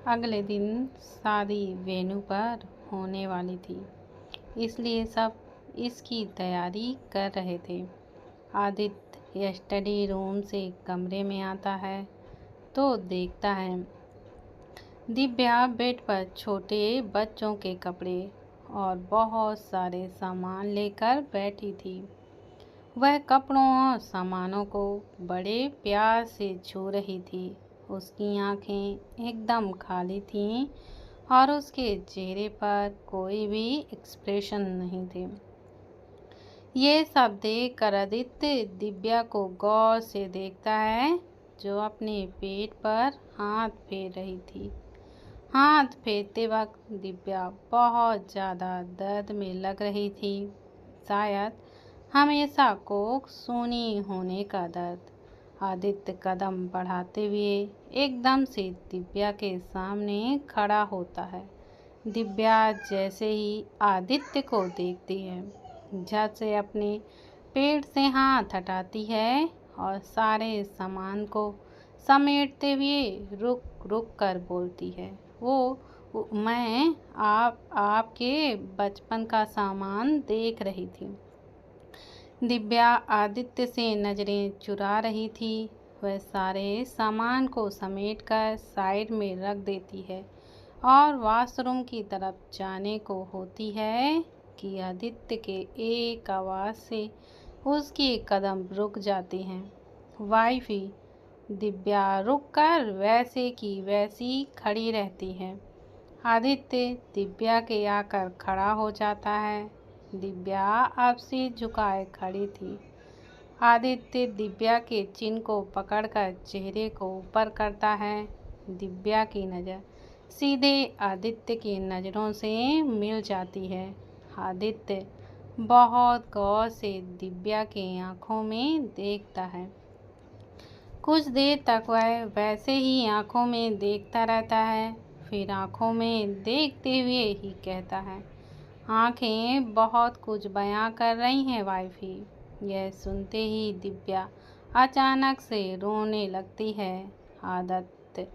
अगले दिन शादी वेन्यू पर होने वाली थी, इसलिए सब इसकी तैयारी कर रहे थे। आदित्य स्टडी रूम से कमरे में आता है तो देखता है दिव्या बेड पर छोटे बच्चों के कपड़े और बहुत सारे सामान लेकर बैठी थी। वह कपड़ों और सामानों को बड़े प्यार से छू रही थी। उसकी आंखें एकदम खाली थीं और उसके चेहरे पर कोई भी एक्सप्रेशन नहीं थे। ये सब देखकर आदित्य दिव्या को गौर से देखता है, जो अपने पेट पर हाथ फेर रही थी। हाथ फेरते वक्त दिव्या बहुत ज़्यादा दर्द में लग रही थी, शायद हमेशा कोख सूनी होने का दर्द। आदित्य कदम बढ़ाते हुए एकदम से दिव्या के सामने खड़ा होता है। दिव्या जैसे ही आदित्य को देखती है, झट से अपने पेट से हाथ हटाती है और सारे सामान को समेटते हुए रुक रुक कर बोलती है, मैं आपके बचपन का सामान देख रही थी। दिव्या आदित्य से नज़रें चुरा रही थी। वह सारे सामान को समेटकर साइड में रख देती है और वॉशरूम की तरफ जाने को होती है कि आदित्य के एक आवाज़ से उसके कदम रुक जाते हैं। वाइफी। दिव्या रुककर वैसे की वैसी खड़ी रहती है। आदित्य दिव्या के आकर खड़ा हो जाता है। दिव्या अब सिर झुकाए खड़ी थी। आदित्य दिव्या के चिन को पकड़कर चेहरे को ऊपर करता है। दिव्या की नज़र सीधे आदित्य की नज़रों से मिल जाती है। आदित्य बहुत गौर से दिव्या के आँखों में देखता है। कुछ देर तक वह वैसे ही आँखों में देखता रहता है, फिर आँखों में देखते हुए ही कहता है, आँखें बहुत कुछ बयां कर रही हैं वाइफी। यह सुनते ही दिव्या अचानक से रोने लगती है। आदित्य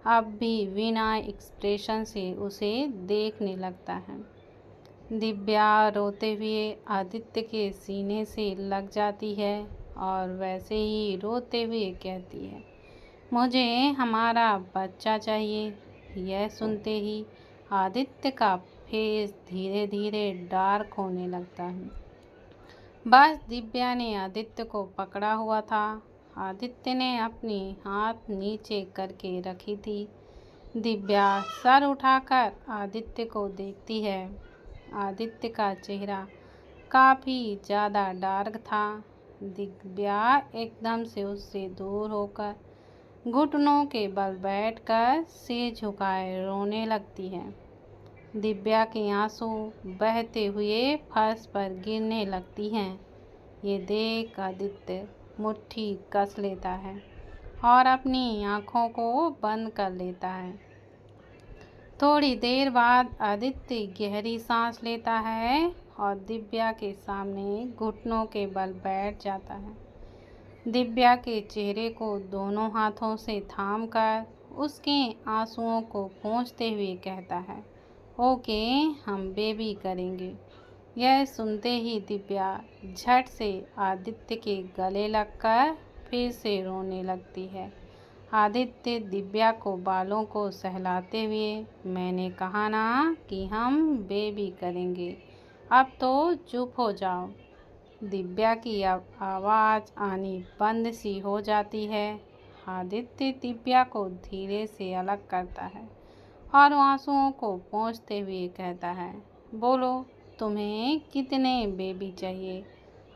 अब भी बिना एक्सप्रेशन से उसे देखने लगता है। दिव्या रोते हुए आदित्य के सीने से लग जाती है और वैसे ही रोते हुए कहती है, मुझे हमारा बच्चा चाहिए। यह सुनते ही आदित्य का फेस धीरे धीरे डार्क होने लगता है। बस दिव्या ने आदित्य को पकड़ा हुआ था। आदित्य ने अपनी हाथ नीचे करके रखी थी। दिव्या सर उठाकर आदित्य को देखती है। आदित्य का चेहरा काफ़ी ज़्यादा डार्क था। दिव्या एकदम से उससे दूर होकर घुटनों के बल बैठकर सिर झुकाए रोने लगती है। दिव्या के आंसू बहते हुए फर्श पर गिरने लगती हैं। ये देख आदित्य मुट्ठी कस लेता है और अपनी आँखों को बंद कर लेता है। थोड़ी देर बाद आदित्य गहरी सांस लेता है और दिव्या के सामने घुटनों के बल बैठ जाता है। दिव्या के चेहरे को दोनों हाथों से थामकर उसके आंसुओं को पोंछते हुए कहता है, ओके, हम बेबी करेंगे। यह सुनते ही दिव्या झट से आदित्य के गले लगकर फिर से रोने लगती है। आदित्य दिव्या को बालों को सहलाते हुए, मैंने कहा ना कि हम बेबी करेंगे, अब तो चुप हो जाओ। दिव्या की आवाज़ आनी बंद सी हो जाती है। आदित्य दिव्या को धीरे से अलग करता है और आंसुओं को पोंछते हुए कहता है, बोलो, तुम्हें कितने बेबी चाहिए,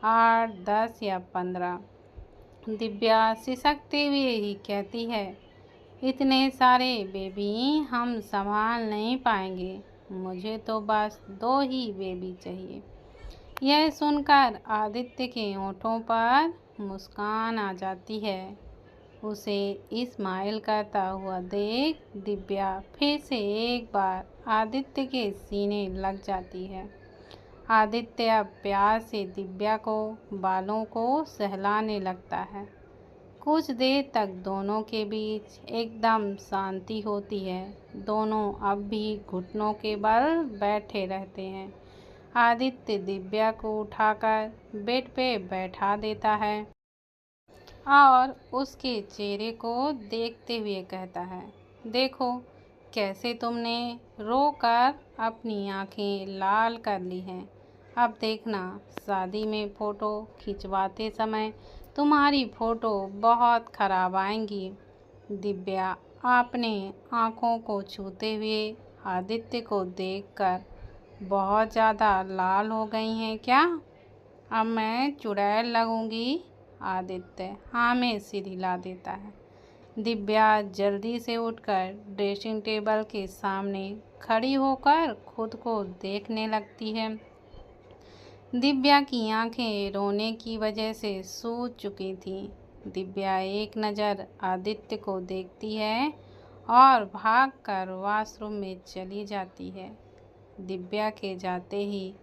8, 10 या 15? दिव्या सिसकते हुए ही कहती है, इतने सारे बेबी हम संभाल नहीं पाएंगे, मुझे तो बस 2 ही बेबी चाहिए। यह सुनकर आदित्य के होठों पर मुस्कान आ जाती है। उसे स्माइल करता हुआ देख दिव्या फिर से एक बार आदित्य के सीने लग जाती है। आदित्य अब प्यार से दिव्या को बालों को सहलाने लगता है। कुछ देर तक दोनों के बीच एकदम शांति होती है। दोनों अब भी घुटनों के बल बैठे रहते हैं। आदित्य दिव्या को उठाकर बेड पे बैठा देता है और उसके चेहरे को देखते हुए कहता है, देखो कैसे तुमने रोकर अपनी आंखें लाल कर ली हैं। अब देखना, शादी में फ़ोटो खिंचवाते समय तुम्हारी फ़ोटो बहुत खराब आएंगी। दिव्या अपने आंखों को छूते हुए आदित्य को देखकर बहुत ज़्यादा लाल हो गई हैं क्या? अब मैं चुड़ैल लगूंगी। आदित्य हाँ में सिर हिला देता है। दिव्या जल्दी से उठकर ड्रेसिंग टेबल के सामने खड़ी होकर खुद को देखने लगती है। दिव्या की आंखें रोने की वजह से सूज चुकी थीं। दिव्या एक नज़र आदित्य को देखती है और भागकर वॉशरूम में चली जाती है। दिव्या के जाते ही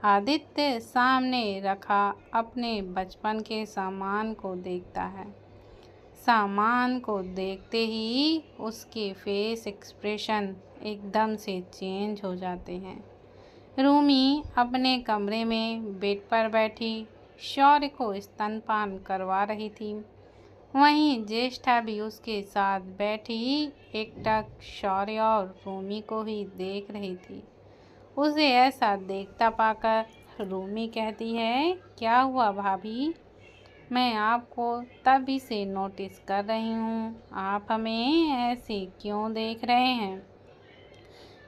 आदित्य सामने रखा अपने बचपन के सामान को देखता है। सामान को देखते ही उसके फेस एक्सप्रेशन एकदम से चेंज हो जाते हैं। रूमी अपने कमरे में बेड पर बैठी शौर्य को स्तनपान करवा रही थी। वहीं ज्येष्ठा भी उसके साथ बैठी एकटक शौर्य और रूमी को ही देख रही थी। उसे ऐसा देखता पाकर रूमी कहती है, क्या हुआ भाभी? मैं आपको तभी से नोटिस कर रही हूँ, आप हमें ऐसे क्यों देख रहे हैं?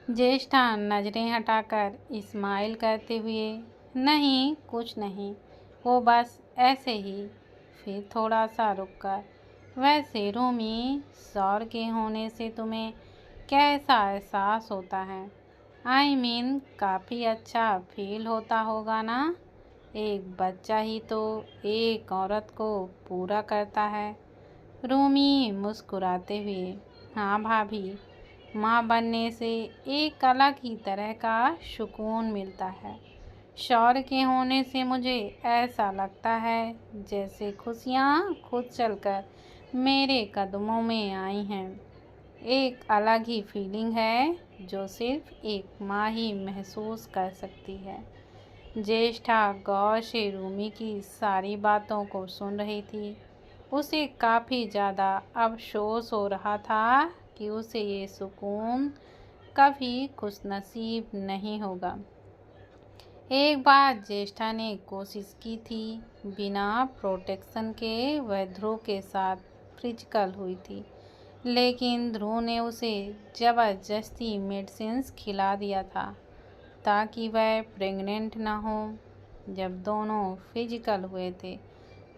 ज्येष्ठा नजरें हटाकर स्माइल करते हुए, नहीं कुछ नहीं, वो बस ऐसे ही। फिर थोड़ा सा रुककर, वैसे रूमी, सौर के होने से तुम्हें कैसा एहसास होता है? आई मीन काफ़ी अच्छा फील होता होगा ना? एक बच्चा ही तो एक औरत को पूरा करता है। रूमी मुस्कुराते हुए, हाँ भाभी, माँ बनने से एक अलग ही तरह का सुकून मिलता है। शौर्य के होने से मुझे ऐसा लगता है जैसे खुशियाँ खुद चलकर मेरे कदमों में आई हैं। एक अलग ही फीलिंग है जो सिर्फ एक माँ ही महसूस कर सकती है। ज्येष्ठा गौर से रूमी की सारी बातों को सुन रही थी। उसे काफ़ी ज़्यादा अफसोस हो रहा था कि उसे ये सुकून कभी खुशनसीब नहीं होगा। एक बार ज्येष्ठा ने कोशिश की थी, बिना प्रोटेक्शन के वह ध्रुव के साथ फिजिकल हुई थी, लेकिन ध्रुव ने उसे ज़बरदस्ती मेडिसिन्स खिला दिया था ताकि वह प्रेग्नेंट ना हो। जब दोनों फिजिकल हुए थे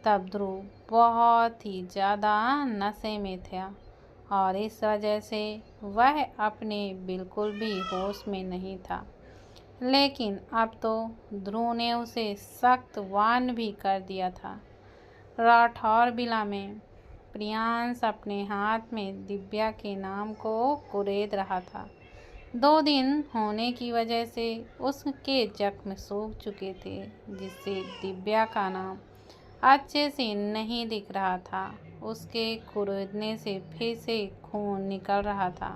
तब ध्रुव बहुत ही ज़्यादा नशे में था और इस वजह से वह अपने बिल्कुल भी होश में नहीं था। लेकिन अब तो ध्रुव ने उसे सख्त वार्न भी कर दिया था। राठौर विला में प्रियांश अपने हाथ में दिव्या के नाम को कुरेद रहा था। 2 दिन होने की वजह से उसके जख्म सूख चुके थे, जिससे दिव्या का नाम अच्छे से नहीं दिख रहा था। उसके कुरेदने से फिर से खून निकल रहा था।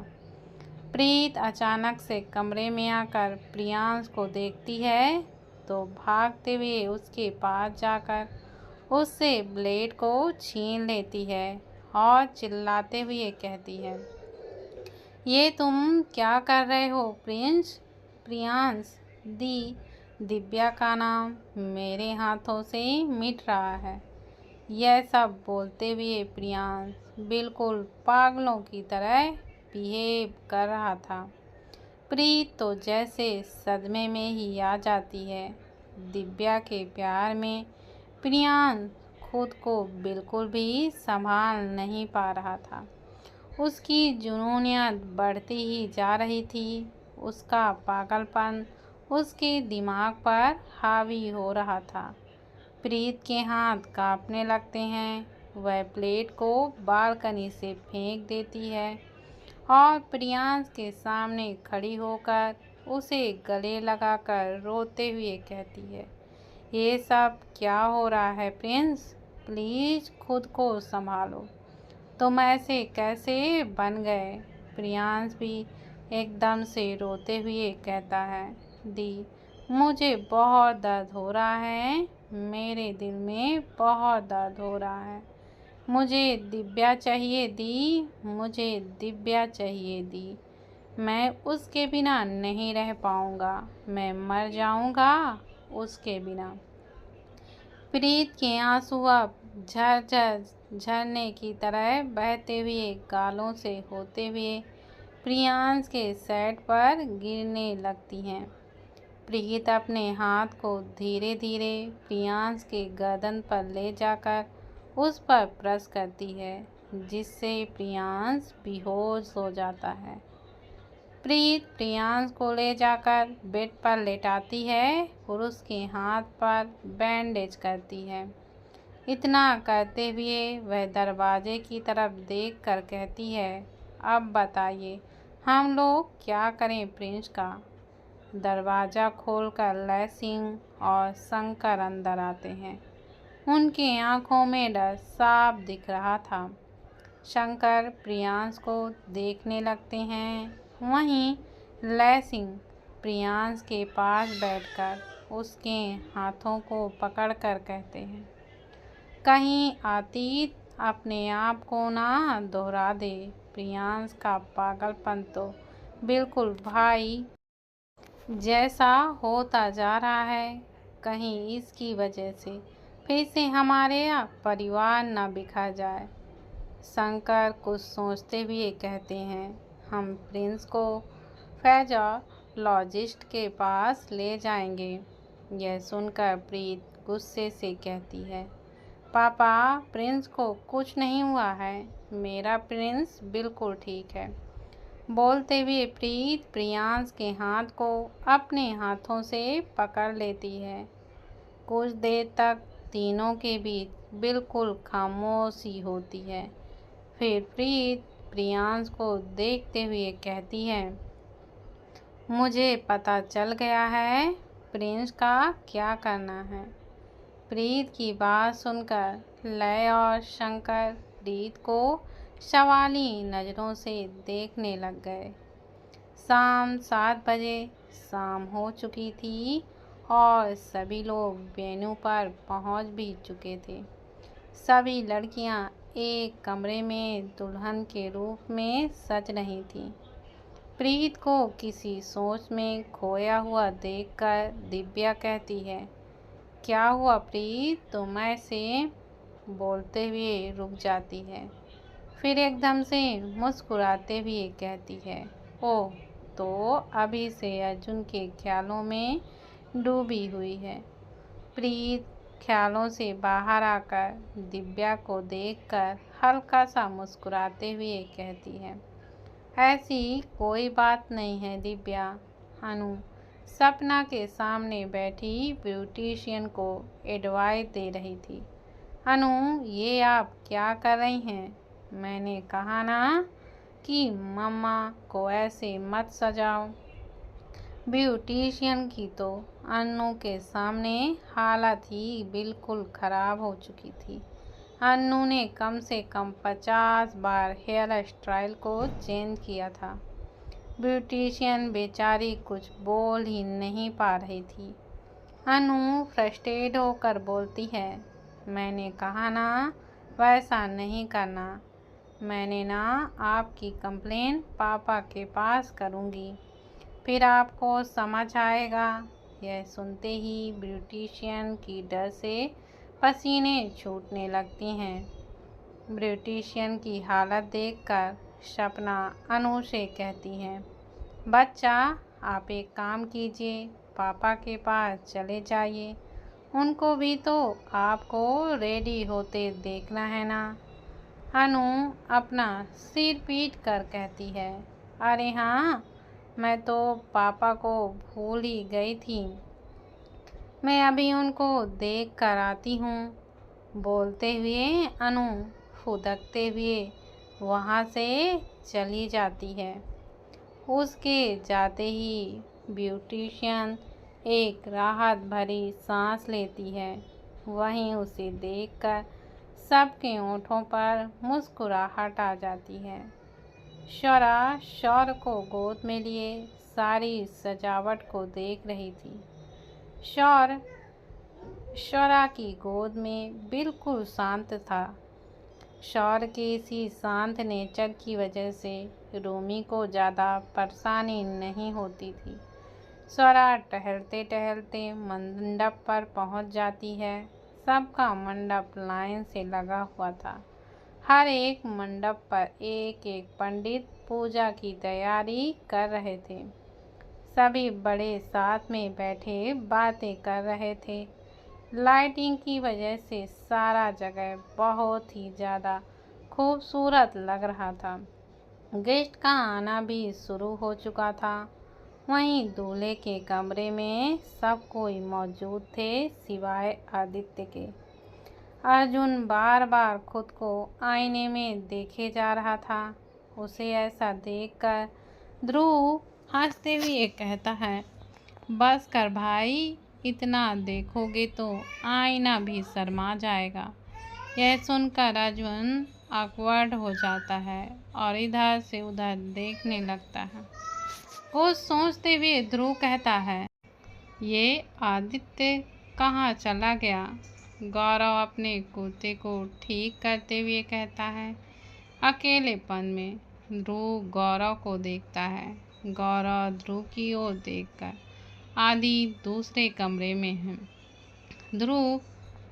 प्रीत अचानक से कमरे में आकर प्रियांश को देखती है तो भागते हुए उसके पास जाकर उससे ब्लेड को छीन लेती है और चिल्लाते हुए कहती है, ये तुम क्या कर रहे हो प्रियांश? दिव्या का नाम मेरे हाथों से मिट रहा है। यह सब बोलते हुए प्रियांश बिल्कुल पागलों की तरह बिहेव कर रहा था। प्रीत तो जैसे सदमे में ही आ जाती है। दिव्या के प्यार में प्रियांश खुद को बिल्कुल भी संभाल नहीं पा रहा था। उसकी जुनूनियत बढ़ती ही जा रही थी। उसका पागलपन उसके दिमाग पर हावी हो रहा था। प्रीत के हाथ कांपने लगते हैं। वह प्लेट को बालकनी से फेंक देती है और प्रियांश के सामने खड़ी होकर उसे गले लगाकर रोते हुए कहती है, ये सब क्या हो रहा है प्रिंस? प्लीज़ खुद को संभालो। तुम ऐसे कैसे बन गए? प्रियांश भी एकदम से रोते हुए कहता है, दी, मुझे बहुत दर्द हो रहा है, मेरे दिल में बहुत दर्द हो रहा है। मुझे दिव्या चाहिए दी, मुझे दिव्या चाहिए दी। मैं उसके बिना नहीं रह पाऊँगा, मैं मर जाऊँगा उसके बिना। प्रीत के आंसू अब झरझर झरने की तरह बहते हुए गालों से होते हुए प्रियांश के सेट पर गिरने लगती हैं। प्रीत अपने हाथ को धीरे धीरे प्रियांश के गर्दन पर ले जाकर उस पर प्रेस करती है, जिससे प्रियांश बेहोश हो जाता है। प्रीत प्रियांश को ले जाकर बेड पर लेटाती है और उसके हाथ पर बैंडेज करती है। इतना करते हुए वह दरवाजे की तरफ देख कर कहती है, अब बताइए हम लोग क्या करें प्रिंस का। दरवाज़ा खोलकर लय सिंह और शंकर अंदर आते हैं। उनकी आंखों में डर साफ दिख रहा था। शंकर प्रियांश को देखने लगते हैं। वहीं लय सिंह प्रियांश के पास बैठकर उसके हाथों को पकड़कर कहते हैं, कहीं अतीत अपने आप को ना दोहरा दे। प्रियांश का पागलपन तो बिल्कुल भाई जैसा होता जा रहा है। कहीं इसकी वजह से फिर से हमारे परिवार न बिखर जाए। शंकर कुछ सोचते हुए कहते हैं, हम प्रिंस को पैथोलॉजिस्ट के पास ले जाएंगे। यह सुनकर प्रीत गुस्से से कहती है, पापा प्रिंस को कुछ नहीं हुआ है, मेरा प्रिंस बिल्कुल ठीक है। बोलते हुए प्रीत प्रियांश के हाथ को अपने हाथों से पकड़ लेती है। कुछ देर तक तीनों के बीच बिल्कुल खामोशी होती है। फिर प्रीत प्रियांश को देखते हुए कहती है, मुझे पता चल गया है प्रिंस का क्या करना है। प्रीत की बात सुनकर लय और शंकर प्रीत को सवाली नज़रों से देखने लग गए। शाम 7 बजे शाम हो चुकी थी और सभी लोग वेन्यू पर पहुंच भी चुके थे। सभी लड़कियां एक कमरे में दुल्हन के रूप में सज रही थीं। प्रीत को किसी सोच में खोया हुआ देखकर दिव्या कहती है, क्या हुआ प्रीत, तुम ऐसे? बोलते हुए रुक जाती है। फिर एकदम से मुस्कुराते हुए कहती है, ओह, तो अभी से अर्जुन के ख्यालों में डूबी हुई है। प्रीत ख्यालों से बाहर आकर दिव्या को देखकर हल्का सा मुस्कुराते हुए कहती है, ऐसी कोई बात नहीं है दिव्या। अनु सपना के सामने बैठी ब्यूटिशियन को एडवाइस दे रही थी। अनु, ये आप क्या कर रही हैं? मैंने कहा ना कि मम्मा को ऐसे मत सजाओ। ब्यूटिशियन की तो अन्नू के सामने हालत ही बिल्कुल ख़राब हो चुकी थी। अन्नू ने कम से कम 50 बार हेयर स्टाइल को चेंज किया था। ब्यूटिशियन बेचारी कुछ बोल ही नहीं पा रही थी। अन्नू फ्रस्ट्रेट होकर बोलती है, मैंने कहा ना वैसा नहीं करना। मैंने ना आपकी कंप्लेन पापा के पास करूँगी, फिर आपको समझ आएगा। यह सुनते ही ब्यूटिशियन की डर से पसीने छूटने लगती हैं। ब्यूटिशियन की हालत देखकर सपना अनु से कहती है, बच्चा आप एक काम कीजिए, पापा के पास चले जाइए, उनको भी तो आपको रेडी होते देखना है ना। अनु अपना सिर पीट कर कहती है, अरे हाँ, मैं तो पापा को भूल ही गई थी, मैं अभी उनको देख कर आती हूँ। बोलते हुए अनु फुदकते हुए वहाँ से चली जाती है। उसके जाते ही ब्यूटिशियन एक राहत भरी सांस लेती है। वहीं उसे देखकर सबके होठों पर मुस्कुराहट आ जाती है। शौरा शौर्य को गोद में लिए सारी सजावट को देख रही थी। शौर्य की गोद में बिल्कुल शांत था। शौर्य के इसी शांत नेचर की वजह से रूमी को ज़्यादा परेशानी नहीं होती थी। शौर्य टहलते टहलते मंडप पर पहुंच जाती है। सबका मंडप लाइन से लगा हुआ था। हर एक मंडप पर एक एक पंडित पूजा की तैयारी कर रहे थे। सभी बड़े साथ में बैठे बातें कर रहे थे। लाइटिंग की वजह से सारा जगह बहुत ही ज़्यादा खूबसूरत लग रहा था। गेस्ट का आना भी शुरू हो चुका था। वहीं दूल्हे के कमरे में सब कोई मौजूद थे सिवाय आदित्य के। अर्जुन बार बार खुद को आईने में देखे जा रहा था। उसे ऐसा देखकर ध्रुव हंसते हुए कहता है, बस कर भाई, इतना देखोगे तो आईना भी शर्मा जाएगा। यह सुनकर अर्जुन ऑकवर्ड हो जाता है और इधर से उधर देखने लगता है। कुछ सोचते हुए ध्रुव कहता है, ये आदित्य कहाँ चला गया? गौरव अपने कुर्ते को ठीक करते हुए कहता है। अकेलेपन में ध्रुव गौरव को देखता है। गौरव ध्रुव की ओर देखकर आदि दूसरे कमरे में है। ध्रुव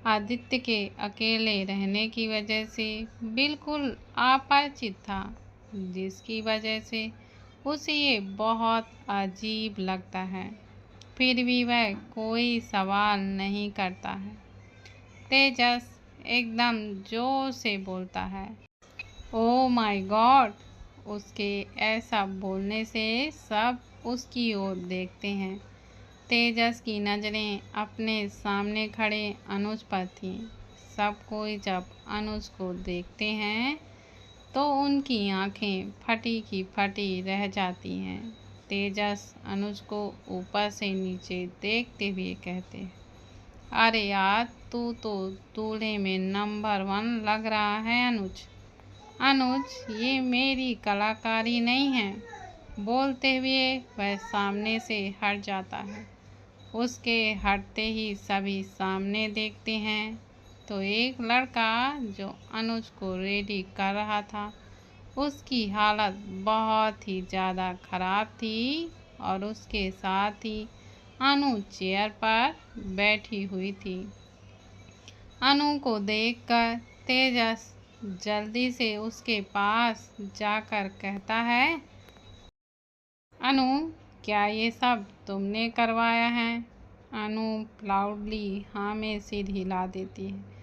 आदित्य के अकेले रहने की वजह से बिल्कुल अपरिचित था, जिसकी वजह से उसे ये बहुत अजीब लगता है। फिर भी वह कोई सवाल नहीं करता है। तेजस एकदम जोर से बोलता है, ओह माय गॉड! उसके ऐसा बोलने से सब उसकी ओर देखते हैं। तेजस की नज़रें अपने सामने खड़े अनुज पर थीं। सब कोई जब अनुज को देखते हैं तो उनकी आंखें फटी की फटी रह जाती हैं। तेजस अनुज को ऊपर से नीचे देखते हुए कहते हैं, अरे यार, तू तो दूल्हे में नंबर 1 लग रहा है अनुज। अनुज, ये मेरी कलाकारी नहीं है। बोलते हुए वह सामने से हट जाता है। उसके हटते ही सभी सामने देखते हैं तो एक लड़का जो अनुज को रेडी कर रहा था, उसकी हालत बहुत ही ज़्यादा खराब थी और उसके साथ ही अनु चेयर पर बैठी हुई थी। अनु को देखकर तेजस जल्दी से उसके पास जाकर कहता है, अनु, क्या ये सब तुमने करवाया है? अनु प्राउडली हाँ में सिर हिला देती है।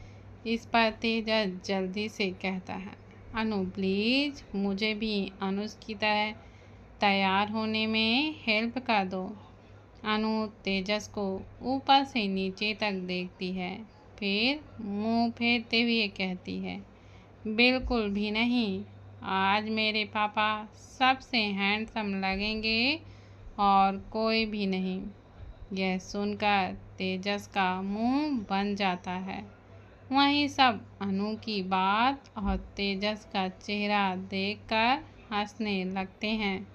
इस पर तेजस जल्दी से कहता है, अनु प्लीज़ मुझे भी अनुज की तरह तैयार होने में हेल्प कर दो। अनु तेजस को ऊपर से नीचे तक देखती है, फिर मुंह फेरते हुए कहती है, बिल्कुल भी नहीं। आज मेरे पापा सबसे हैंडसम लगेंगे और कोई भी नहीं। यह सुनकर तेजस का मुंह बन जाता है। वहीं सब अनु की बात और तेजस का चेहरा देखकर हंसने लगते हैं।